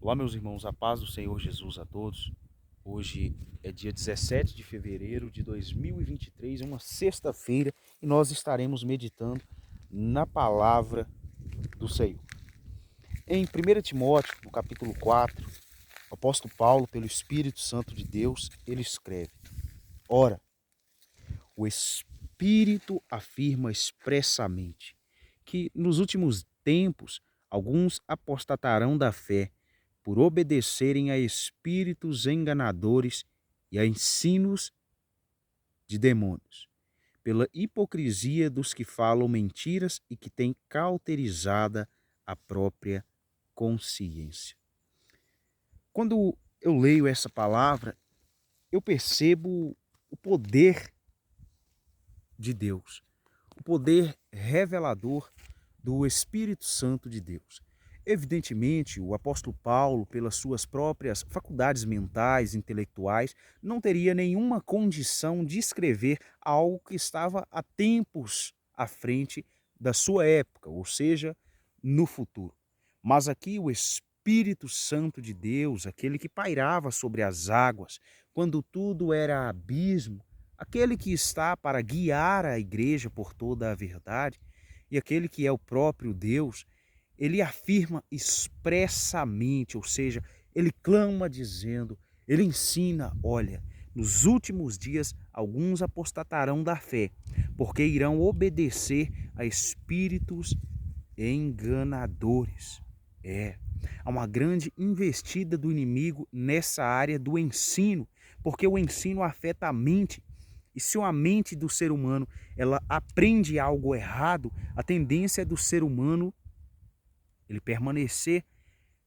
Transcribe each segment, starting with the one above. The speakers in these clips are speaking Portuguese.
Olá, meus irmãos, a paz do Senhor Jesus a todos. Hoje é dia 17 de fevereiro de 2023, uma sexta-feira, e nós estaremos meditando na palavra do Senhor. Em 1 Timóteo, no capítulo 4, o apóstolo Paulo, pelo Espírito Santo de Deus, ele escreve: Ora, o Espírito afirma expressamente que nos últimos tempos alguns apostatarão da fé, por obedecerem a espíritos enganadores e a ensinos de demônios, pela hipocrisia dos que falam mentiras e que têm cauterizada a própria consciência. Quando eu leio essa palavra, eu percebo o poder de Deus, o poder revelador do Espírito Santo de Deus. Evidentemente, o apóstolo Paulo, pelas suas próprias faculdades mentais, intelectuais, não teria nenhuma condição de escrever algo que estava há tempos à frente da sua época, ou seja, no futuro. Mas aqui o Espírito Santo de Deus, aquele que pairava sobre as águas, quando tudo era abismo, aquele que está para guiar a igreja por toda a verdade, e aquele que é o próprio Deus, ele afirma expressamente, ou seja, ele clama dizendo, ele ensina, olha, nos últimos dias alguns apostatarão da fé, porque irão obedecer a espíritos enganadores. Há uma grande investida do inimigo nessa área do ensino, porque o ensino afeta a mente. E se a mente do ser humano ela aprende algo errado, a tendência do ser humano ele permanecer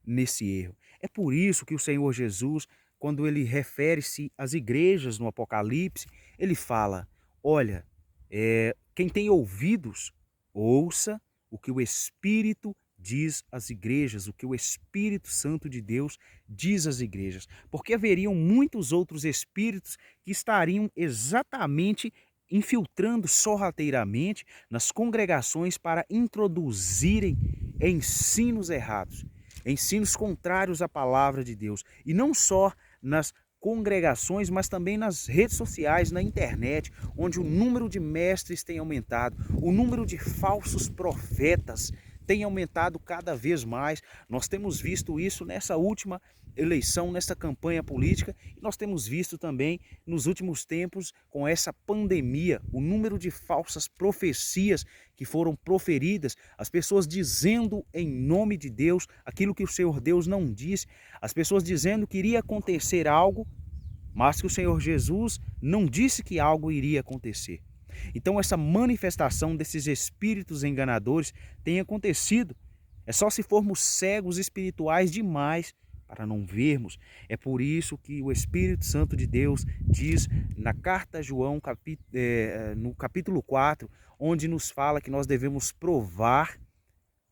nesse erro. É por isso que o Senhor Jesus, quando ele refere-se às igrejas no Apocalipse, ele fala, olha, quem tem ouvidos, ouça o que o Espírito diz às igrejas, o que o Espírito Santo de Deus diz às igrejas. Porque haveriam muitos outros espíritos que estariam exatamente infiltrando sorrateiramente nas congregações para introduzirem ensinos errados, ensinos contrários à palavra de Deus. E não só nas congregações, mas também nas redes sociais, na internet, onde o número de mestres tem aumentado, o número de falsos profetas tem aumentado cada vez mais. Nós temos visto isso nessa última eleição, nessa campanha política, e nós temos visto também nos últimos tempos com essa pandemia, o número de falsas profecias que foram proferidas, as pessoas dizendo em nome de Deus aquilo que o Senhor Deus não disse, as pessoas dizendo que iria acontecer algo, mas que o Senhor Jesus não disse que algo iria acontecer. Então essa manifestação desses espíritos enganadores tem acontecido. É só se formos cegos espirituais demais para não vermos. É por isso que o Espírito Santo de Deus diz na carta a João, no capítulo 4, onde nos fala que nós devemos provar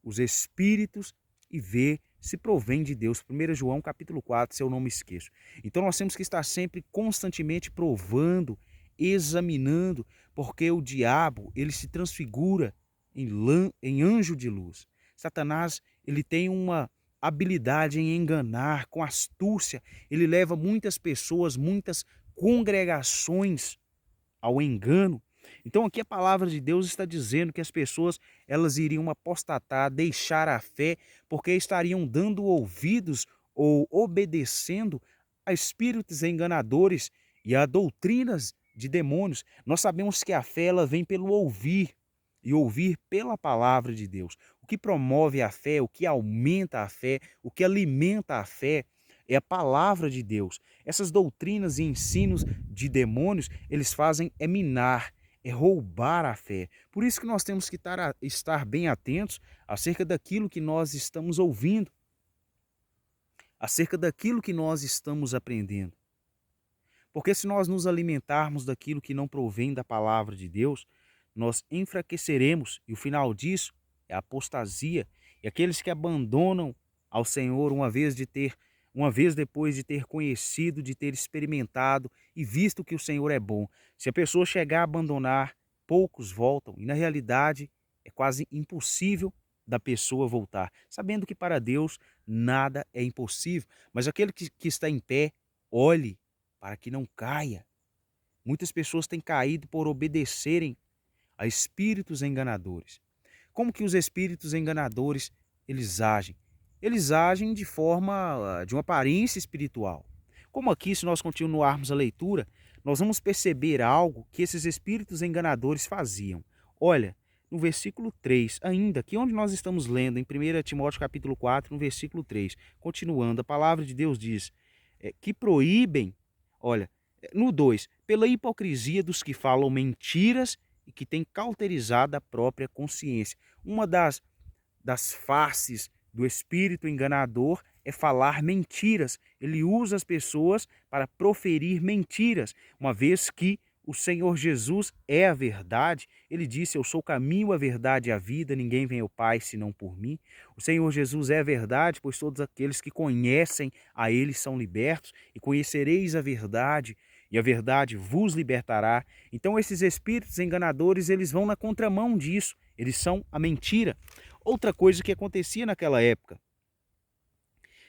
os espíritos e ver se provém de Deus. 1 João capítulo 4, se eu não me esqueço. Então nós temos que estar sempre constantemente provando, examinando, porque o diabo ele se transfigura em anjo de luz. Satanás ele tem uma habilidade em enganar, com astúcia, ele leva muitas pessoas, muitas congregações ao engano. Então aqui a palavra de Deus está dizendo que as pessoas elas iriam apostatar, deixar a fé, porque estariam dando ouvidos ou obedecendo a espíritos enganadores e a doutrinas de demônios. Nós sabemos que a fé ela vem pelo ouvir e ouvir pela palavra de Deus. O que promove a fé, o que aumenta a fé, o que alimenta a fé é a palavra de Deus. Essas doutrinas e ensinos de demônios, eles fazem é minar, é roubar a fé. Por isso que nós temos que estar bem atentos acerca daquilo que nós estamos ouvindo, acerca daquilo que nós estamos aprendendo. Porque se nós nos alimentarmos daquilo que não provém da palavra de Deus, nós enfraqueceremos e o final disso é a apostasia. E aqueles que abandonam ao Senhor uma vez depois de ter conhecido, de ter experimentado e visto que o Senhor é bom. Se a pessoa chegar a abandonar, poucos voltam e na realidade é quase impossível da pessoa voltar, sabendo que para Deus nada é impossível. Mas aquele que está em pé, olhe para que não caia. Muitas pessoas têm caído por obedecerem a espíritos enganadores. Como que os espíritos enganadores eles agem? Eles agem de uma aparência espiritual. Como aqui, se nós continuarmos a leitura, nós vamos perceber algo que esses espíritos enganadores faziam. Olha, no versículo 3, ainda, que onde nós estamos lendo, em 1 Timóteo capítulo 4, no versículo 3, continuando, a palavra de Deus diz que proíbem, olha, no 2, pela hipocrisia dos que falam mentiras e que têm cauterizado a própria consciência. Uma das faces do espírito enganador é falar mentiras. Ele usa as pessoas para proferir mentiras, uma vez que o Senhor Jesus é a verdade. Ele disse: eu sou o caminho, a verdade e a vida, ninguém vem ao Pai senão por mim. O Senhor Jesus é a verdade, pois todos aqueles que conhecem a Ele são libertos, e conhecereis a verdade, e a verdade vos libertará. Então esses espíritos enganadores, eles vão na contramão disso, eles são a mentira. Outra coisa que acontecia naquela época,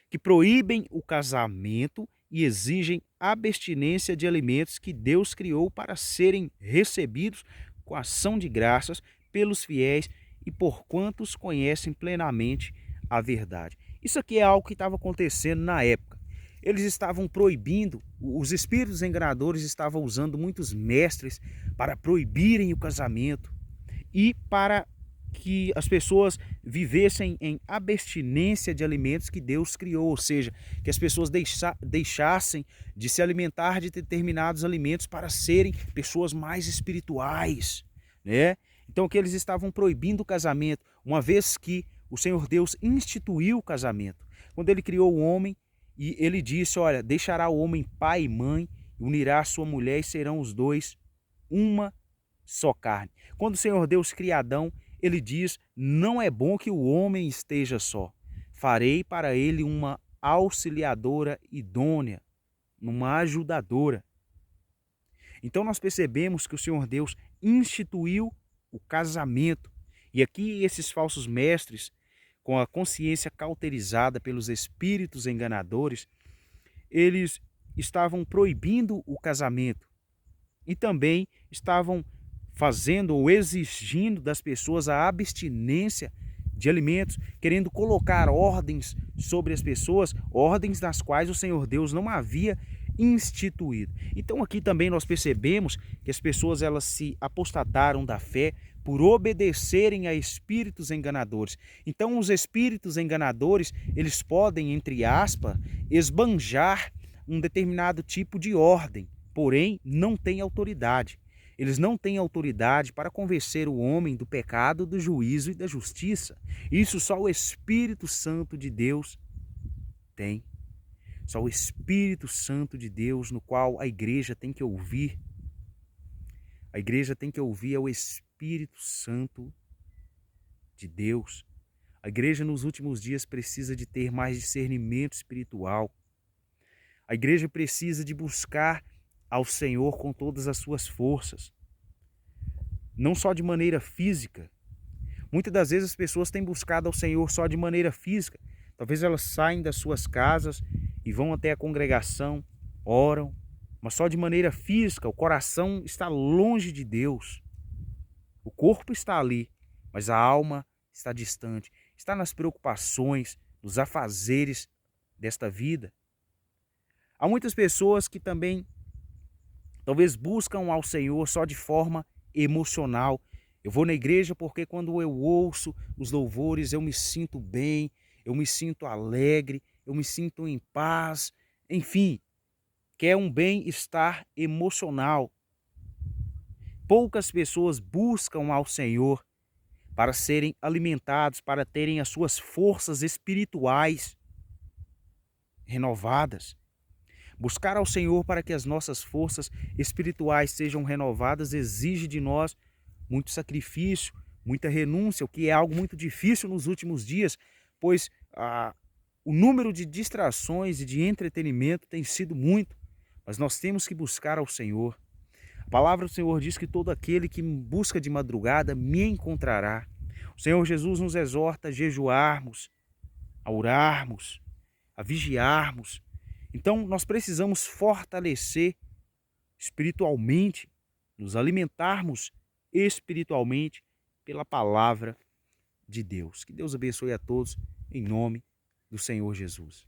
que proíbem o casamento e exigem abstinência de alimentos que Deus criou para serem recebidos com ação de graças pelos fiéis e por quantos conhecem plenamente a verdade. Isso aqui é algo que estava acontecendo na época. Eles estavam proibindo, os espíritos enganadores estavam usando muitos mestres para proibirem o casamento e para que as pessoas vivessem em abstinência de alimentos que Deus criou, ou seja, que as pessoas deixassem de se alimentar de determinados alimentos para serem pessoas mais espirituais, né? Então que eles estavam proibindo o casamento, uma vez que o Senhor Deus instituiu o casamento. Quando ele criou o homem, e ele disse, olha, deixará o homem pai e mãe, unirá a sua mulher e serão os dois uma só carne. Quando o Senhor Deus cria Adão, ele diz, não é bom que o homem esteja só. Farei para ele uma auxiliadora idônea, uma ajudadora. Então nós percebemos que o Senhor Deus instituiu o casamento. E aqui esses falsos mestres, com a consciência cauterizada pelos espíritos enganadores, eles estavam proibindo o casamento e também estavam fazendo ou exigindo das pessoas a abstinência de alimentos, querendo colocar ordens sobre as pessoas, ordens das quais o Senhor Deus não havia instituído. Então aqui também nós percebemos que as pessoas elas se apostataram da fé por obedecerem a espíritos enganadores. Então os espíritos enganadores, eles podem, entre aspas, esbanjar um determinado tipo de ordem, porém não têm autoridade. Eles não têm autoridade para convencer o homem do pecado, do juízo e da justiça. Isso só o Espírito Santo de Deus tem. Só o Espírito Santo de Deus, no qual a igreja tem que ouvir. A igreja tem que ouvir ao Espírito Santo de Deus. A igreja nos últimos dias precisa de ter mais discernimento espiritual. A igreja precisa de buscar ao Senhor com todas as suas forças. Não só de maneira física. Muitas das vezes as pessoas têm buscado ao Senhor só de maneira física. Talvez elas saem das suas casas e vão até a congregação, oram, mas só de maneira física. O coração está longe de Deus. O corpo está ali, mas a alma está distante. Está nas preocupações, nos afazeres desta vida. Há muitas pessoas que também talvez buscam ao Senhor só de forma emocional. Eu vou na igreja porque quando eu ouço os louvores eu me sinto bem, eu me sinto alegre, eu me sinto em paz. Enfim, quer um bem-estar emocional. Poucas pessoas buscam ao Senhor para serem alimentados, para terem as suas forças espirituais renovadas. Buscar ao Senhor para que as nossas forças espirituais sejam renovadas exige de nós muito sacrifício, muita renúncia, o que é algo muito difícil nos últimos dias, pois o número de distrações e de entretenimento tem sido muito, mas nós temos que buscar ao Senhor. A palavra do Senhor diz que todo aquele que me busca de madrugada me encontrará. O Senhor Jesus nos exorta a jejuarmos, a orarmos, a vigiarmos. Então, nós precisamos fortalecer espiritualmente, nos alimentarmos espiritualmente pela palavra de Deus. Que Deus abençoe a todos, em nome do Senhor Jesus.